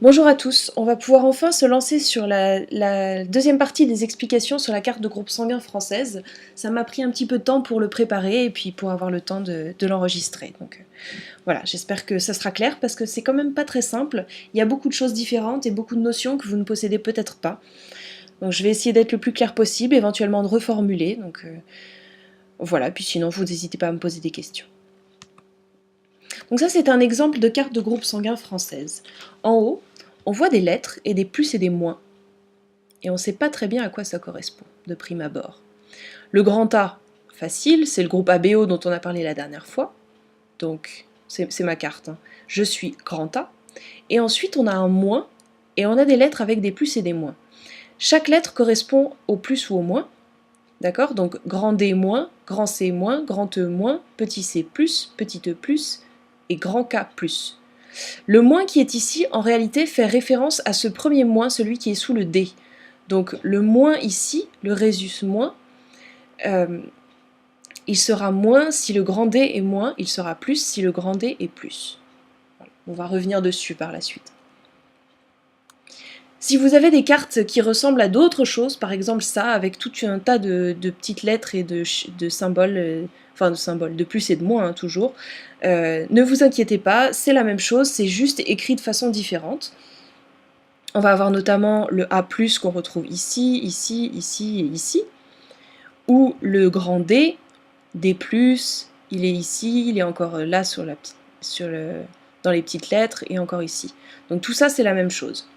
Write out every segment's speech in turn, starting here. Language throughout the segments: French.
Bonjour à tous, on va pouvoir enfin se lancer sur la deuxième partie des explications sur la carte de groupe sanguin française. Ça m'a pris un petit peu de temps pour le préparer et puis pour avoir le temps de l'enregistrer. Donc voilà, j'espère que ça sera clair parce que c'est quand même pas très simple. Il y a beaucoup de choses différentes et beaucoup de notions que vous ne possédez peut-être pas. Donc je vais essayer d'être le plus clair possible, éventuellement de reformuler. Donc voilà, puis sinon vous n'hésitez pas à me poser des questions. Donc ça c'est un exemple de carte de groupe sanguin française. En haut, on voit des lettres et des plus et des moins. Et on ne sait pas très bien à quoi ça correspond, de prime abord. Le grand A, facile, c'est le groupe ABO dont on a parlé la dernière fois. Donc c'est ma carte. Hein. Je suis grand A. Et ensuite on a un moins, et on a des lettres avec des plus et des moins. Chaque lettre correspond au plus ou au moins. D'accord? Donc grand D moins, grand C moins, grand E moins, petit c plus, petit e plus et grand K plus. Le moins qui est ici, en réalité, fait référence à ce premier moins, celui qui est sous le D. Donc le moins ici, le résus moins, il sera moins si le grand D est moins, il sera plus si le grand D est plus. Voilà. On va revenir dessus par la suite. Si vous avez des cartes qui ressemblent à d'autres choses, par exemple ça, avec tout un tas de petites lettres et de symboles, de plus et de moins hein, toujours, ne vous inquiétez pas, c'est la même chose, c'est juste écrit de façon différente. On va avoir notamment le A+, qu'on retrouve ici, ici, ici et ici, ou le grand D, D+, il est ici, il est encore là dans les petites lettres, et encore ici. Donc tout ça, c'est la même chose.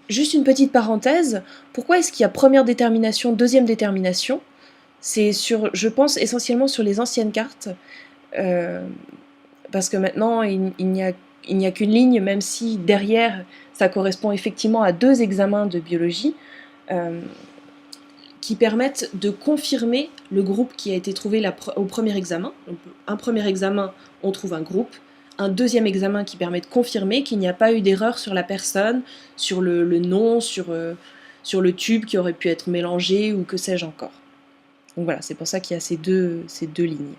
Juste une petite parenthèse, pourquoi est-ce qu'il y a première détermination, deuxième détermination? C'est je pense, essentiellement sur les anciennes cartes, parce que maintenant, il n'y a qu'une ligne, même si derrière, ça correspond effectivement à 2 examens de biologie, qui permettent de confirmer le groupe qui a été trouvé au premier examen. Donc, un premier examen, on trouve un groupe. Un deuxième examen qui permet de confirmer qu'il n'y a pas eu d'erreur sur la personne, sur le nom, sur le tube qui aurait pu être mélangé ou que sais-je encore. Donc voilà, c'est pour ça qu'il y a ces deux lignes.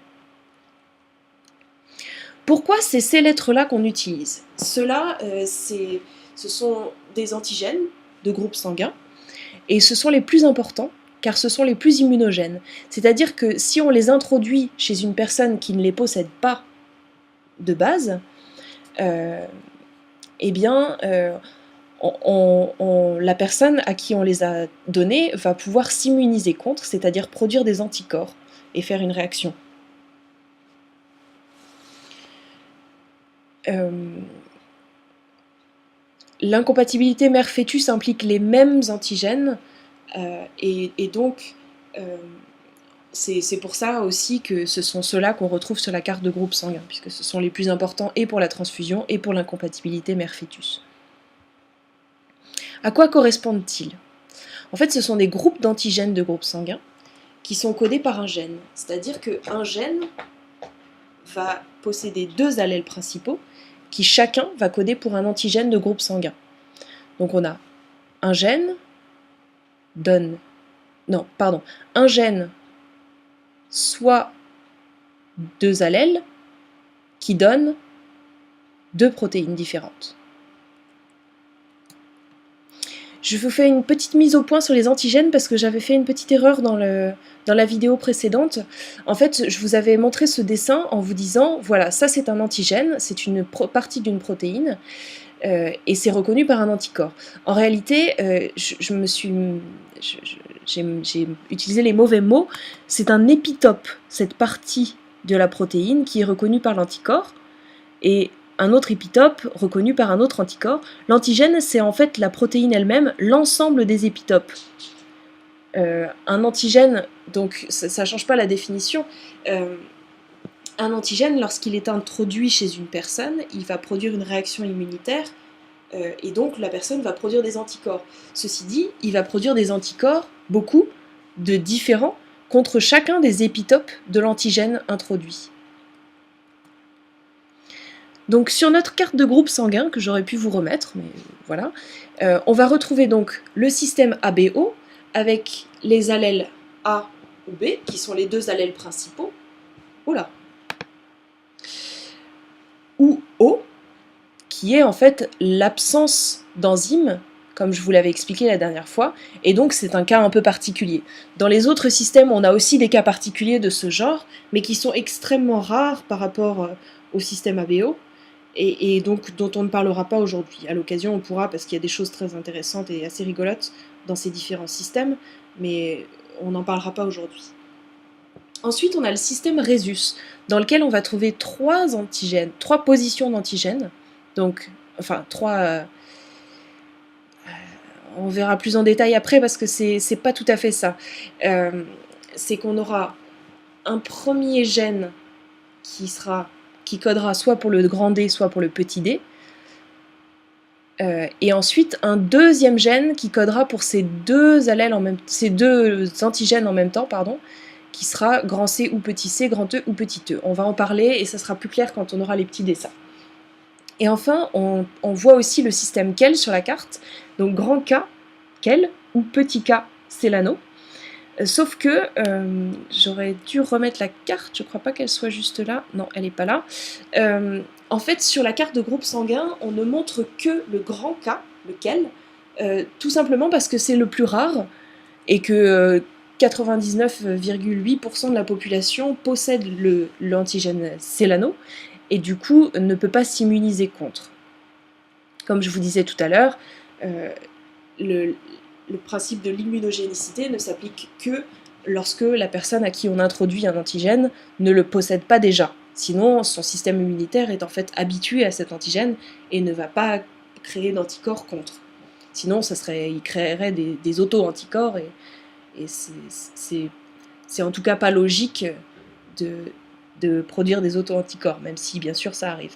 Pourquoi c'est ces lettres-là qu'on utilise? Ceux-là, ce sont des antigènes de groupe sanguin, et ce sont les plus importants, car ce sont les plus immunogènes. C'est-à-dire que si on les introduit chez une personne qui ne les possède pas de base, eh bien, la personne à qui on les a donnés va pouvoir s'immuniser contre, c'est-à-dire produire des anticorps et faire une réaction. L'incompatibilité mère-fœtus implique les mêmes antigènes, et donc c'est pour ça aussi que ce sont ceux-là qu'on retrouve sur la carte de groupe sanguin, puisque ce sont les plus importants et pour la transfusion et pour l'incompatibilité mère-fœtus. À quoi correspondent-ils? En fait, ce sont des groupes d'antigènes de groupe sanguin qui sont codés par un gène. C'est-à-dire qu'un gène va posséder 2 allèles principaux qui chacun va coder pour un antigène de groupe sanguin. Donc on a un gène un gène soit 2 allèles qui donnent 2 protéines différentes. Je vous fais une petite mise au point sur les antigènes parce que j'avais fait une petite erreur dans la vidéo précédente. En fait, je vous avais montré ce dessin en vous disant, voilà, ça c'est un antigène, c'est une partie d'une protéine, et c'est reconnu par un anticorps. En réalité, j'ai utilisé les mauvais mots, c'est un épitope, cette partie de la protéine qui est reconnue par l'anticorps, et un autre épitope reconnu par un autre anticorps. L'antigène, c'est en fait la protéine elle-même, l'ensemble des épitopes. Un antigène, donc ça ne change pas la définition, un antigène, lorsqu'il est introduit chez une personne, il va produire une réaction immunitaire, et donc la personne va produire des anticorps. Ceci dit, il va produire des anticorps, beaucoup, de différents, contre chacun des épitopes de l'antigène introduit. Donc sur notre carte de groupe sanguin, que j'aurais pu vous remettre, mais voilà, on va retrouver donc le système ABO, avec les allèles A ou B, qui sont les 2 allèles principaux, ou O, qui est en fait l'absence d'enzymes, comme je vous l'avais expliqué la dernière fois, et donc c'est un cas un peu particulier. Dans les autres systèmes, on a aussi des cas particuliers de ce genre, mais qui sont extrêmement rares par rapport au système ABO, et donc dont on ne parlera pas aujourd'hui. À l'occasion, on pourra, parce qu'il y a des choses très intéressantes et assez rigolotes dans ces différents systèmes, mais on n'en parlera pas aujourd'hui. Ensuite, on a le système Rhesus, dans lequel on va trouver trois positions d'antigènes, donc, enfin, on verra plus en détail après parce que c'est pas tout à fait ça. C'est qu'on aura un premier gène qui codera soit pour le grand D, soit pour le petit d, et ensuite un deuxième gène qui codera pour ces deux antigènes en même temps, qui sera grand C ou petit c, grand E ou petit e. On va en parler et ça sera plus clair quand on aura les petits dessins. Et enfin, on voit aussi le système Kell sur la carte, donc grand K, Kell, ou petit K, Cellano. Sauf que j'aurais dû remettre la carte, je crois pas qu'elle soit juste là, non, elle n'est pas là. En fait, sur la carte de groupe sanguin, on ne montre que le grand K, le Kell, tout simplement parce que c'est le plus rare et que 99,8% de la population possède l'antigène Cellano et du coup ne peut pas s'immuniser contre. Comme je vous disais tout à l'heure, le principe de l'immunogénicité ne s'applique que lorsque la personne à qui on introduit un antigène ne le possède pas déjà. Sinon, son système immunitaire est en fait habitué à cet antigène et ne va pas créer d'anticorps contre. Sinon, il créerait des auto-anticorps et c'est en tout cas pas logique de produire des auto-anticorps, même si bien sûr ça arrive.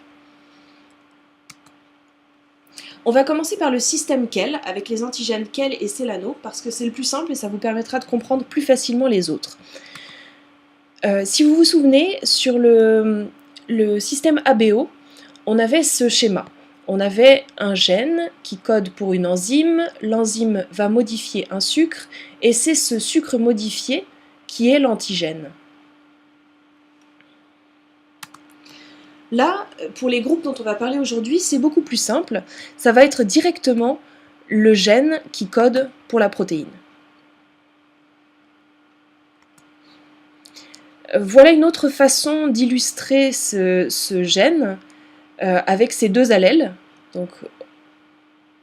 On va commencer par le système Kell, avec les antigènes Kell et Cellano, parce que c'est le plus simple et ça vous permettra de comprendre plus facilement les autres. Si vous vous souvenez, sur le système ABO, on avait ce schéma. On avait un gène qui code pour une enzyme, l'enzyme va modifier un sucre, et c'est ce sucre modifié qui est l'antigène. Là, pour les groupes dont on va parler aujourd'hui, c'est beaucoup plus simple. Ça va être directement le gène qui code pour la protéine. Voilà une autre façon d'illustrer ce gène avec ces deux allèles. Donc,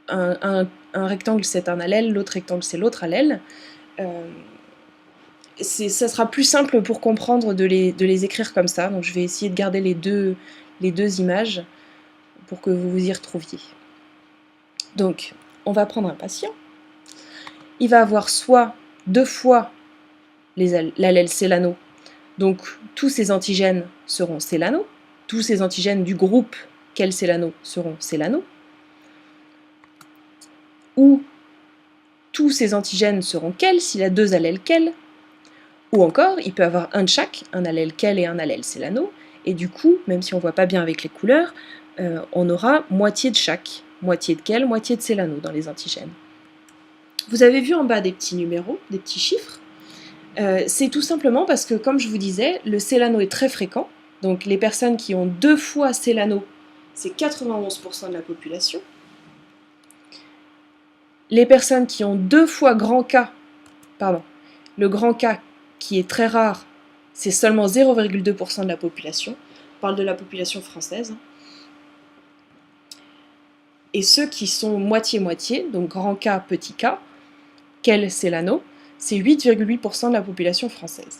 un rectangle, c'est un allèle, l'autre rectangle, c'est l'autre allèle. Ça sera plus simple pour comprendre de les écrire comme ça. Donc, je vais essayer de garder les deux images pour que vous vous y retrouviez. Donc, on va prendre un patient. Il va avoir soit deux fois l'allèle Cellano, donc tous ces antigènes seront Cellano, tous ces antigènes du groupe Kell Cellano seront Cellano, ou tous ces antigènes seront Kell s'il a deux allèles Kell, ou encore il peut avoir un de chaque, un allèle Kell et un allèle Cellano, et du coup, même si on ne voit pas bien avec les couleurs, on aura moitié de chaque, moitié de Kell, moitié de Cellano dans les antigènes. Vous avez vu en bas des petits numéros, des petits chiffres. C'est tout simplement parce que, comme je vous disais, le Cellano est très fréquent. Donc les personnes qui ont deux fois Cellano, c'est 91% de la population. Les personnes qui ont deux fois grand K, le grand K qui est très rare, c'est seulement 0,2% de la population. On parle de la population française. Et ceux qui sont moitié-moitié, donc grand K, petit K, Kell Cellano, c'est 8,8% de la population française.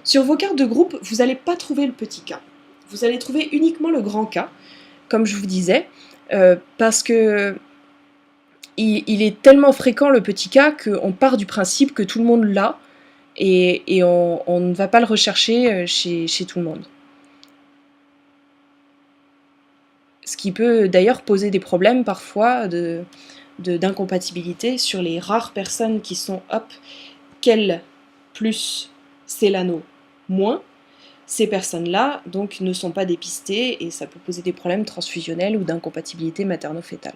Sur vos cartes de groupe, vous n'allez pas trouver le petit K. Vous allez trouver uniquement le grand K, comme je vous disais, parce que il est tellement fréquent le petit K qu'on part du principe que tout le monde l'a et on ne va pas le rechercher chez tout le monde. Ce qui peut d'ailleurs poser des problèmes parfois d'incompatibilité sur les rares personnes qui sont Kell plus Cellano moins. Ces personnes-là donc ne sont pas dépistées et ça peut poser des problèmes transfusionnels ou d'incompatibilité materno-fétale.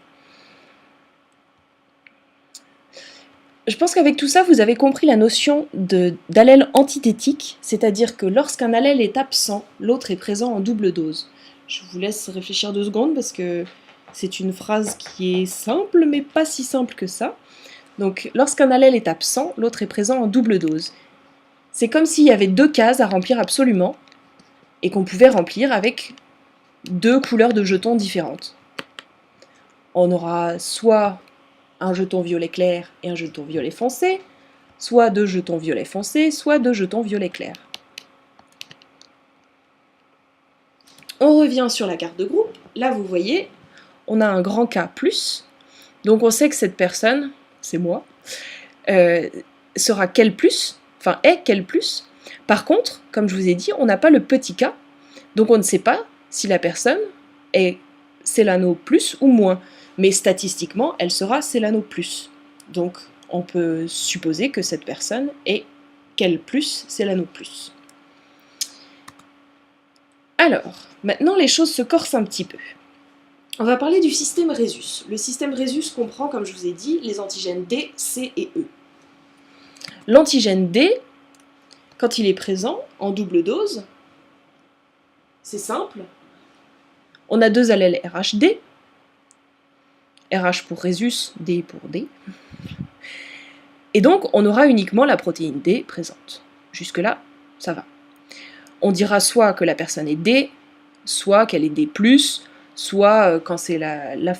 Je pense qu'avec tout ça, vous avez compris la notion d'allèle antithétique, c'est-à-dire que lorsqu'un allèle est absent, l'autre est présent en double dose. Je vous laisse réfléchir 2 secondes parce que c'est une phrase qui est simple, mais pas si simple que ça. Donc, lorsqu'un allèle est absent, l'autre est présent en double dose. C'est comme s'il y avait 2 cases à remplir absolument, et qu'on pouvait remplir avec 2 couleurs de jetons différentes. On aura soit un jeton violet clair et un jeton violet foncé, soit 2 jetons violet foncé, soit 2 jetons violet clair. On revient sur la carte de groupe. Là, vous voyez, on a un grand K+, donc on sait que cette personne, c'est moi, sera quel plus, enfin est quel plus. Par contre, comme je vous ai dit, on n'a pas le petit k, donc on ne sait pas si la personne est Célano plus ou moins, mais statistiquement, elle sera Célano plus. Donc on peut supposer que cette personne est quel plus Célano plus. Alors, maintenant les choses se corsent un petit peu. On va parler du système Rhésus. Le système Rhésus comprend, comme je vous ai dit, les antigènes D, C et E. L'antigène D, quand il est présent en double dose, c'est simple. On a 2 allèles RHD, RH pour Rhésus, D pour D. Et donc, on aura uniquement la protéine D présente. Jusque-là, ça va. On dira soit que la personne est D, soit qu'elle est D+, soit quand c'est la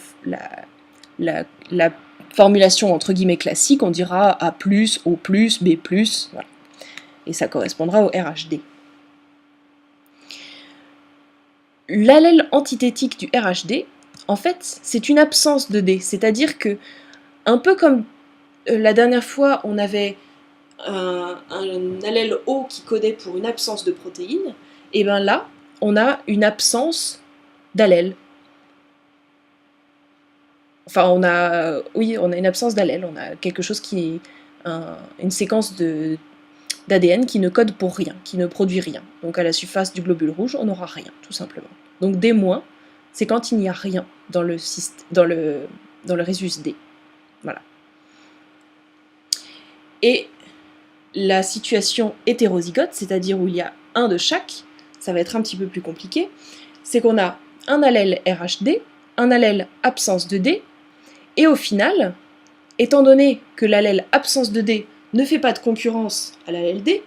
formulation entre guillemets classique, on dira A+, O+, B+, voilà. Et ça correspondra au RHD. L'allèle antithétique du RHD, en fait, c'est une absence de D, c'est-à-dire que, un peu comme la dernière fois, on avait un allèle O qui codait pour une absence de protéines, et bien là, on a une absence d'allèle. Enfin, on a une absence d'allèle, on a quelque chose qui est une séquence d'ADN qui ne code pour rien, qui ne produit rien. Donc à la surface du globule rouge, on n'aura rien, tout simplement. Donc D-, c'est quand il n'y a rien dans le Rhésus D. Voilà. Et la situation hétérozygote, c'est-à-dire où il y a un de chaque, ça va être un petit peu plus compliqué, c'est qu'on a un allèle RHD, un allèle absence de D, et au final, étant donné que l'allèle absence de D ne fait pas de concurrence à l'allèle D,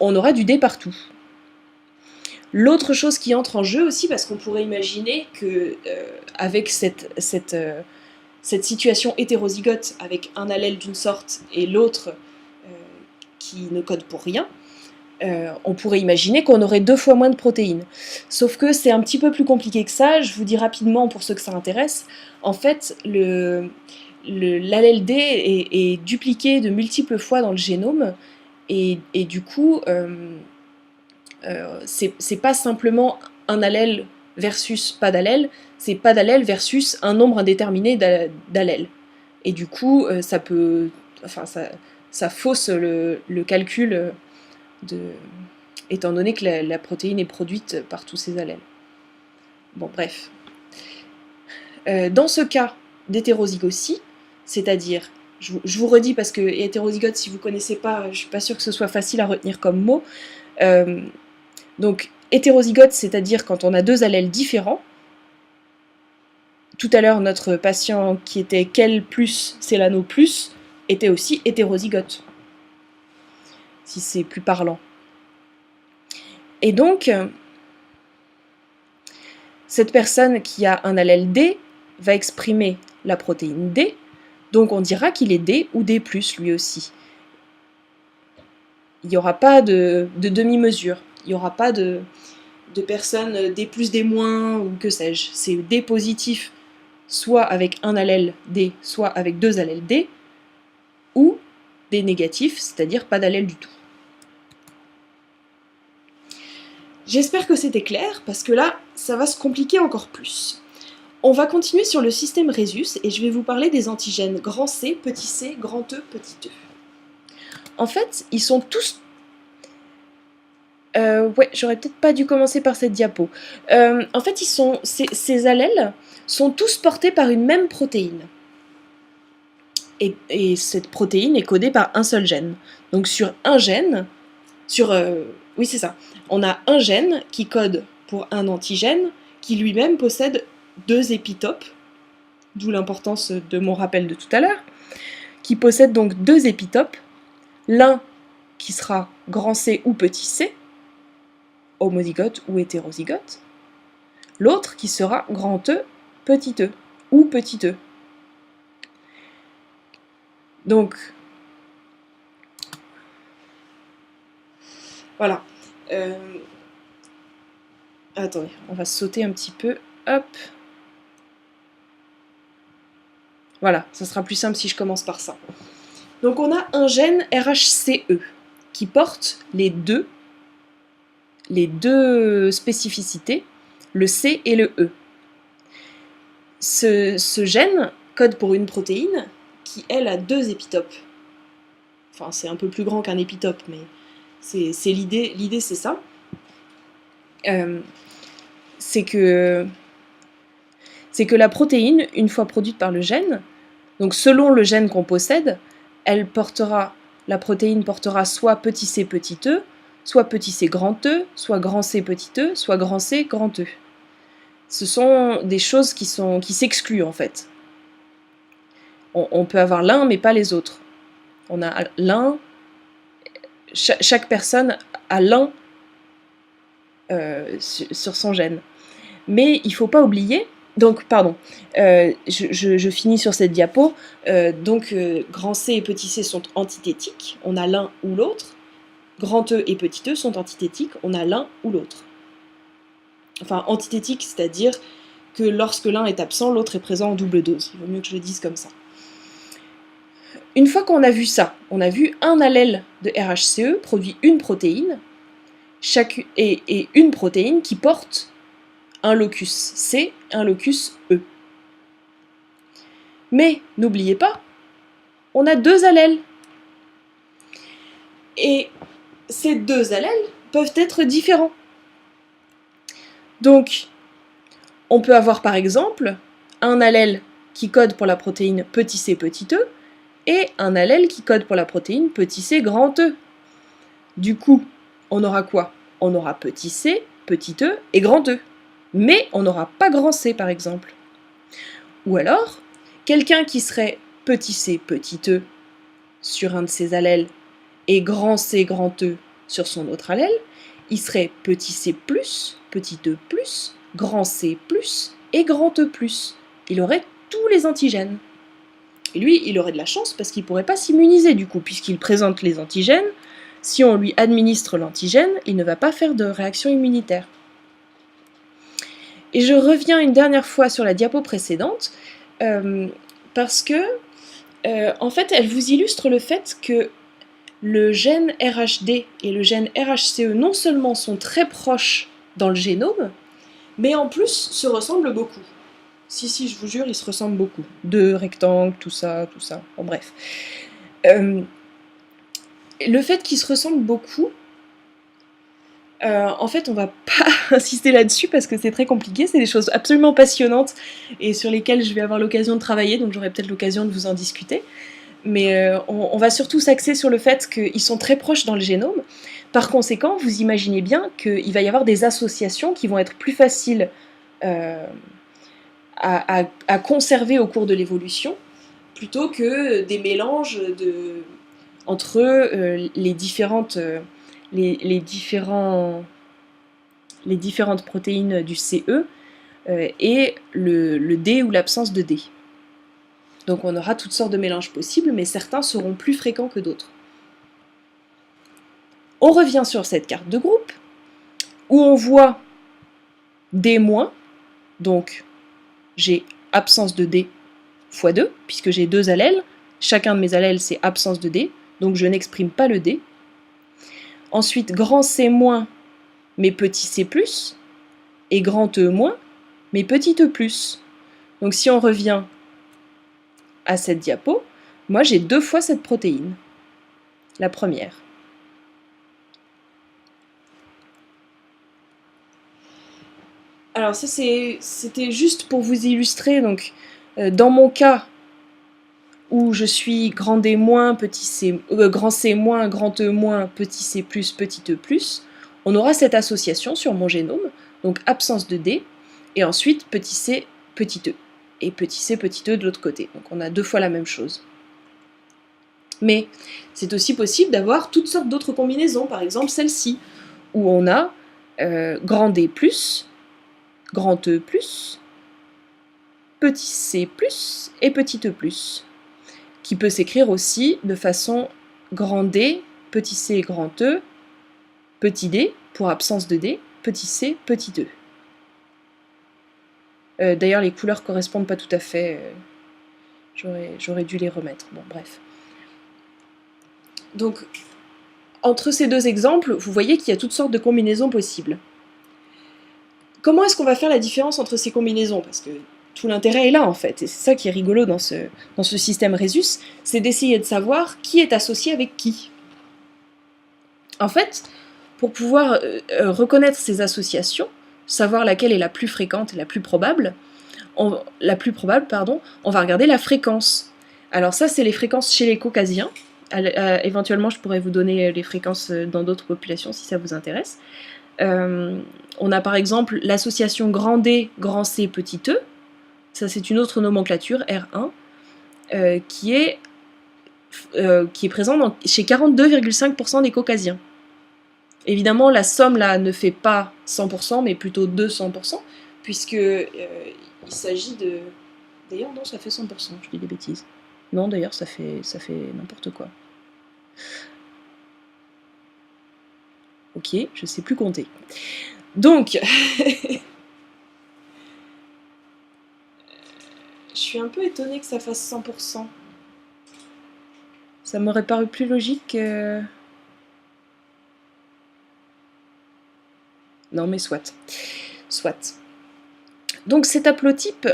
on aura du D partout. L'autre chose qui entre en jeu aussi, parce qu'on pourrait imaginer que avec cette situation hétérozygote, avec un allèle d'une sorte et l'autre qui ne code pour rien, on pourrait imaginer qu'on aurait 2 fois moins de protéines. Sauf que c'est un petit peu plus compliqué que ça, je vous dis rapidement pour ceux que ça intéresse. En fait, l'allèle D est dupliqué de multiples fois dans le génome, et du coup, c'est pas simplement un allèle versus pas d'allèle, c'est pas d'allèle versus un nombre indéterminé d'allèles. Et du coup, ça fausse le calcul étant donné que la protéine est produite par tous ces allèles. Bon, bref. Dans ce cas d'hétérozygotie, c'est-à-dire, je vous redis parce que hétérozygote, si vous ne connaissez pas, je ne suis pas sûre que ce soit facile à retenir comme mot. Donc, hétérozygote, c'est-à-dire quand on a 2 allèles différents. Tout à l'heure, notre patient qui était quel plus Célano plus était aussi hétérozygote, si c'est plus parlant. Et donc, cette personne qui a un allèle D va exprimer la protéine D, donc on dira qu'il est D ou D+, lui aussi. Il n'y aura pas de demi-mesure, il n'y aura pas de personnes D+, D-, ou que sais-je. C'est D positif, soit avec un allèle D, soit avec 2 allèles D, ou D négatif, c'est-à-dire pas d'allèle du tout. J'espère que c'était clair, parce que là, ça va se compliquer encore plus. On va continuer sur le système Rhésus, et je vais vous parler des antigènes grand C, petit c, grand E, petit e. En fait, ils sont tous... ouais, j'aurais peut-être pas dû commencer par cette diapo. En fait, ces allèles sont tous portés par une même protéine. Et cette protéine est codée par un seul gène. Donc sur un gène, oui c'est ça, on a un gène qui code pour un antigène qui lui-même possède 2 épitopes, d'où l'importance de mon rappel de tout à l'heure, qui possède donc 2 épitopes, l'un qui sera grand C ou petit c, homozygote ou hétérozygote, l'autre qui sera grand E, petit e, ou petit e. Donc, voilà. Attendez, on va sauter un petit peu. Hop. Voilà, ça sera plus simple si je commence par ça. Donc on a un gène RHCE qui porte les deux spécificités, le C et le E. Ce gène code pour une protéine qui, elle, a 2 épitopes. Enfin, c'est un peu plus grand qu'un épitope, mais c'est l'idée, c'est ça. C'est que la protéine, une fois produite par le gène, donc selon le gène qu'on possède, la protéine portera soit petit c petit e, soit petit c grand e, soit grand c petit e, soit grand c grand e. Ce sont des choses qui s'excluent en fait. On peut avoir l'un mais pas les autres. On a l'un, chaque personne a l'un sur son gène. Mais il ne faut pas oublier, donc pardon, je finis sur cette diapo, grand C et petit c sont antithétiques, on a l'un ou l'autre, grand E et petit e sont antithétiques, on a l'un ou l'autre. Enfin, antithétique, c'est-à-dire que lorsque l'un est absent, l'autre est présent en double dose. Il vaut mieux que je le dise comme ça. Une fois qu'on a vu ça, on a vu un allèle de RHCE produit une protéine, et une protéine qui porte un locus C, un locus E. Mais n'oubliez pas, on a 2 allèles. Et ces 2 allèles peuvent être différents. Donc, on peut avoir par exemple un allèle qui code pour la protéine petit c petit e et un allèle qui code pour la protéine petit c grand E. Du coup, on aura quoi? On aura petit c, petit e et grand E. Mais on n'aura pas grand C par exemple. Ou alors, quelqu'un qui serait petit c petit e sur un de ses allèles et grand C grand E sur son autre allèle, il serait petit c plus, petit e plus, grand C plus et grand E plus. Il aurait tous les antigènes. Et lui, il aurait de la chance parce qu'il ne pourrait pas s'immuniser du coup, puisqu'il présente les antigènes. Si on lui administre l'antigène, il ne va pas faire de réaction immunitaire. Et je reviens une dernière fois sur la diapo précédente, parce que, en fait, elle vous illustre le fait que le gène RHD et le gène RHCE non seulement sont très proches dans le génome, mais en plus se ressemblent beaucoup. Si, je vous jure, ils se ressemblent beaucoup. 2 rectangles, tout ça, bon bref. Le fait qu'ils se ressemblent beaucoup, en fait, on va pas insister là-dessus parce que c'est très compliqué, c'est des choses absolument passionnantes et sur lesquelles je vais avoir l'occasion de travailler, donc j'aurai peut-être l'occasion de vous en discuter. Mais on va surtout s'axer sur le fait qu'ils sont très proches dans le génome. Par conséquent, vous imaginez bien qu'il va y avoir des associations qui vont être plus faciles à conserver au cours de l'évolution, plutôt que des mélanges entre les différentes protéines du CE et le D ou l'absence de D. Donc on aura toutes sortes de mélanges possibles, mais certains seront plus fréquents que d'autres. On revient sur cette carte de groupe, où on voit D-, donc j'ai absence de D fois 2, puisque j'ai 2 allèles, chacun de mes allèles c'est absence de D, donc je n'exprime pas le D. Ensuite, grand C-, mais petit C+, et grand E-, mais petit E+. Donc si on revient à cette diapo, moi j'ai 2 fois cette protéine, la première. Alors ça c'était juste pour vous illustrer, donc dans mon cas où je suis grand D-, petit C, grand C-, grand E-, petit C+, petit E+, on aura cette association sur mon génome donc absence de D, et ensuite petit c, petit e, et petit c, petit e de l'autre côté. Donc on a 2 fois la même chose. Mais c'est aussi possible d'avoir toutes sortes d'autres combinaisons, par exemple celle-ci, où on a grand D plus, grand E plus, petit c plus et petit e plus, qui peut s'écrire aussi de façon grand D, petit c, grand E, petit d pour absence de D, petit c, petit e. D'ailleurs, les couleurs correspondent pas tout à fait. J'aurais dû les remettre. Bon, bref. Donc, entre ces deux exemples, vous voyez qu'il y a toutes sortes de combinaisons possibles. Comment est-ce qu'on va faire la différence entre ces combinaisons? Parce que tout l'intérêt est là, en fait. Et c'est ça qui est rigolo dans ce système Rhésus, c'est d'essayer de savoir qui est associé avec qui. En fait, pour pouvoir reconnaître ces associations, savoir laquelle est la plus fréquente et la plus probable, on va regarder la fréquence. Alors ça, c'est les fréquences chez les caucasiens. Éventuellement, je pourrais vous donner les fréquences dans d'autres populations si ça vous intéresse. On a par exemple l'association grand D, grand C, petit e. Ça, c'est une autre nomenclature, R1, qui est présente chez 42,5% des caucasiens. Évidemment, la somme là ne fait pas 100%, mais plutôt 200%, puisque il s'agit de... D'ailleurs, non, ça fait 100%, je dis des bêtises. Non, d'ailleurs, ça fait n'importe quoi. Ok, je sais plus compter. Donc, je suis un peu étonnée que ça fasse 100%. Ça m'aurait paru plus logique que... Non, mais soit. Soit. Donc cet haplotype...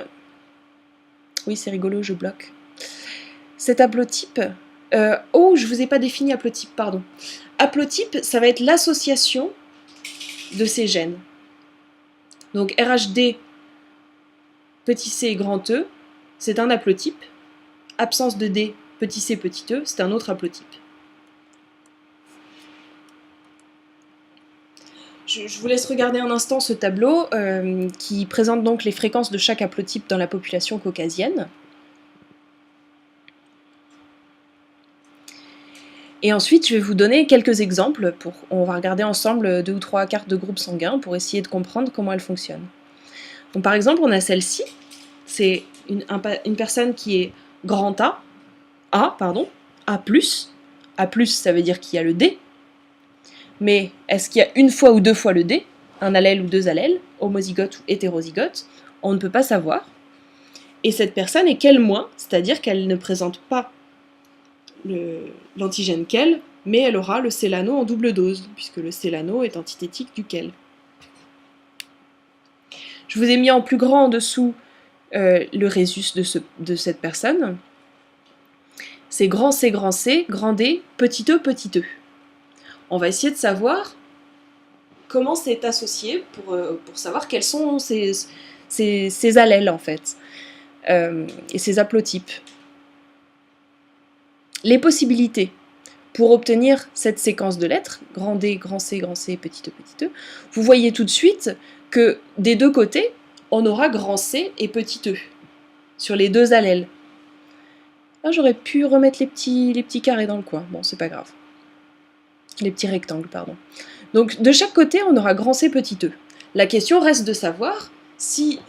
Oui, c'est rigolo, je bloque. Cet haplotype... Oh, je vous ai pas défini haplotype, pardon. Haplotype, ça va être l'association de ces gènes. Donc RHD, petit c, grand E, c'est un haplotype. Absence de D, petit c, petit e, c'est un autre haplotype. Je vous laisse regarder un instant ce tableau qui présente donc les fréquences de chaque haplotype dans la population caucasienne. Et ensuite, je vais vous donner quelques exemples. On va regarder ensemble 2 ou 3 cartes de groupes sanguins pour essayer de comprendre comment elles fonctionnent. Donc, par exemple, on a celle-ci. C'est une personne qui est grand A, A+. A+, ça veut dire qu'il y a le D. Mais est-ce qu'il y a une fois ou 2 fois le D, un allèle ou 2 allèles, homozygote ou hétérozygote? On ne peut pas savoir. Et cette personne est quel moins, c'est-à-dire qu'elle ne présente pas l'antigène quel, mais elle aura le célano en double dose, puisque le célano est antithétique du quel. Je vous ai mis en plus grand en dessous le Rhésus de cette personne. C'est grand C, grand D, petit e, petit e. On va essayer de savoir comment c'est associé pour savoir quels sont ces allèles, en fait, et ces haplotypes. Les possibilités pour obtenir cette séquence de lettres, grand D, grand C, petit e, vous voyez tout de suite que des deux côtés, on aura grand C et petit e, sur les deux allèles. Là, j'aurais pu remettre les petits carrés dans le coin, bon, c'est pas grave. Les petits rectangles, pardon. Donc, de chaque côté, on aura grand C, petit e. La question reste de savoir si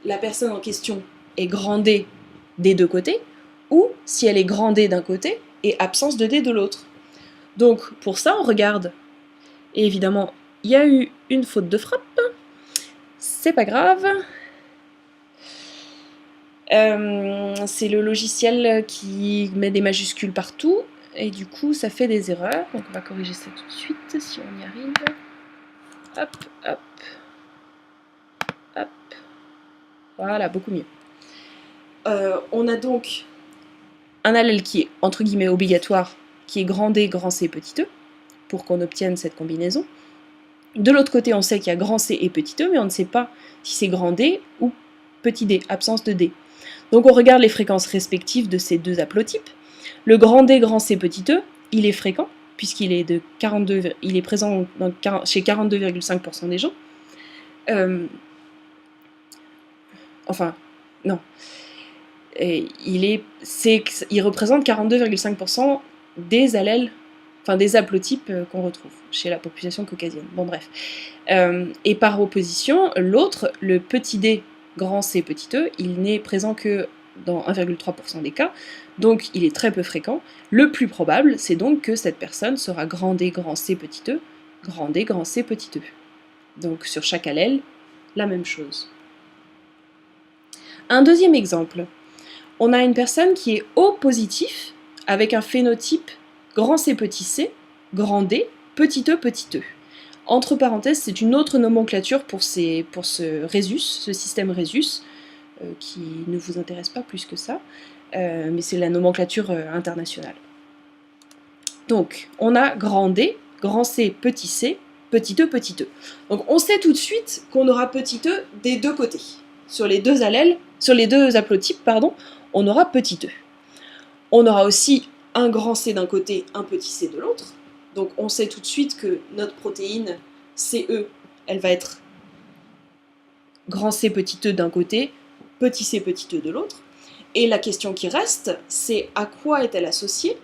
la personne en question est grand D des deux côtés, ou si elle est grand D d'un côté et absence de D de l'autre. Donc, pour ça, on regarde. Et évidemment, il y a eu une faute de frappe. C'est pas grave. C'est le logiciel qui met des majuscules partout. Et du coup, ça fait des erreurs. Donc, on va corriger ça tout de suite, si on y arrive. Hop, hop. Hop. Voilà, beaucoup mieux. On a donc un allèle qui est, entre guillemets, obligatoire, qui est grand D, grand C, petit e, pour qu'on obtienne cette combinaison. De l'autre côté, on sait qu'il y a grand C et petit e, mais on ne sait pas si c'est grand D ou petit d, absence de D. Donc on regarde les fréquences respectives de ces deux haplotypes. Le grand D, grand C, petit e, il est fréquent, puisqu'il est présent chez 42,5% des gens. Enfin, non. Il représente 42,5% des allèles, enfin des haplotypes qu'on retrouve chez la population caucasienne. Bon bref. Et par opposition, l'autre, le petit d grand c petit e, il n'est présent que dans 1,3% des cas, donc il est très peu fréquent. Le plus probable, c'est donc que cette personne sera grand D, grand C, petit e, grand D, grand C, petit e. Donc sur chaque allèle, la même chose. Un deuxième exemple. On a une personne qui est O positif, avec un phénotype grand C, petit c, grand D, petit e, petit e. Entre parenthèses, c'est une autre nomenclature pour ce Rhésus, ce système Rhésus, qui ne vous intéresse pas plus que ça, mais c'est la nomenclature internationale. Donc, on a grand D, grand C, petit c, petit e, petit e. Donc, on sait tout de suite qu'on aura petit e des deux côtés. Sur les deux allèles, sur les deux haplotypes, pardon, on aura petit e. On aura aussi un grand C d'un côté, un petit c de l'autre. Donc on sait tout de suite que notre protéine CE, elle va être grand C petit e d'un côté, petit c petit e de l'autre. Et la question qui reste, c'est à quoi est-elle associée?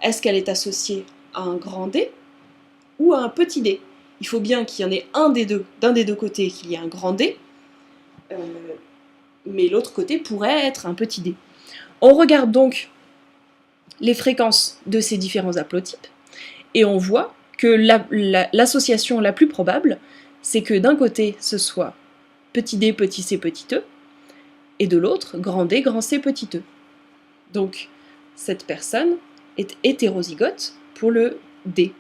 Est-ce qu'elle est associée à un grand D ou à un petit d? Il faut bien qu'il y en ait d'un des deux côtés qu'il y ait un grand D, mais l'autre côté pourrait être un petit d. On regarde donc les fréquences de ces différents haplotypes, et on voit que l'association la plus probable, c'est que d'un côté, ce soit petit d, petit c, petit e, et de l'autre, grand D, grand C, petit e. Donc, cette personne est hétérozygote pour le D.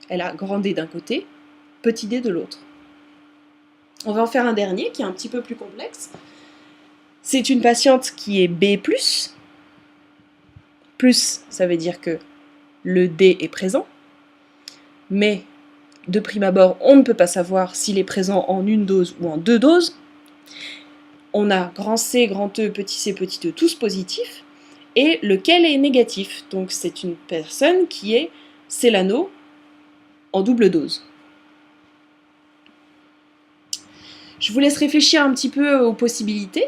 Elle a grand D d'un côté, petit d de l'autre. On va en faire un dernier qui est un petit peu plus complexe. C'est une patiente qui est B+. Plus, ça veut dire que le D est présent. Mais, de prime abord, on ne peut pas savoir s'il est présent en une dose ou en deux doses. On a grand C, grand E, petit c, petit e, tous positifs, et lequel est négatif. Donc c'est une personne qui est célano en double dose. Je vous laisse réfléchir un petit peu aux possibilités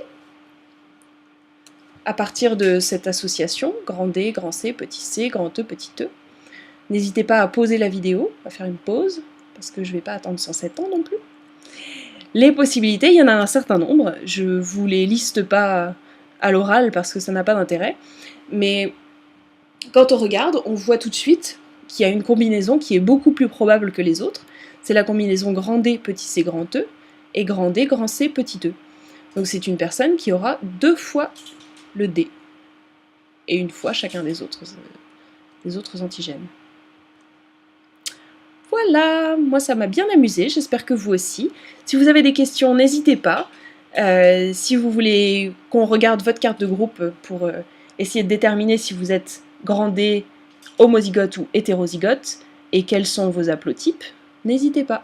à partir de cette association, grand D, grand C, petit c, grand E, petit e. N'hésitez pas à pauser la vidéo, à faire une pause, parce que je ne vais pas attendre 107 ans non plus. Les possibilités, il y en a un certain nombre, je ne vous les liste pas à l'oral parce que ça n'a pas d'intérêt, mais quand on regarde, on voit tout de suite qu'il y a une combinaison qui est beaucoup plus probable que les autres, c'est la combinaison grand D, petit c, grand E, et grand D, grand C, petit e. Donc c'est une personne qui aura 2 fois le D, et une fois chacun des autres antigènes. Voilà, moi ça m'a bien amusé, j'espère que vous aussi. Si vous avez des questions, n'hésitez pas. Si vous voulez qu'on regarde votre carte de groupe pour essayer de déterminer si vous êtes grand D, homozygote ou hétérozygote, et quels sont vos haplotypes, n'hésitez pas.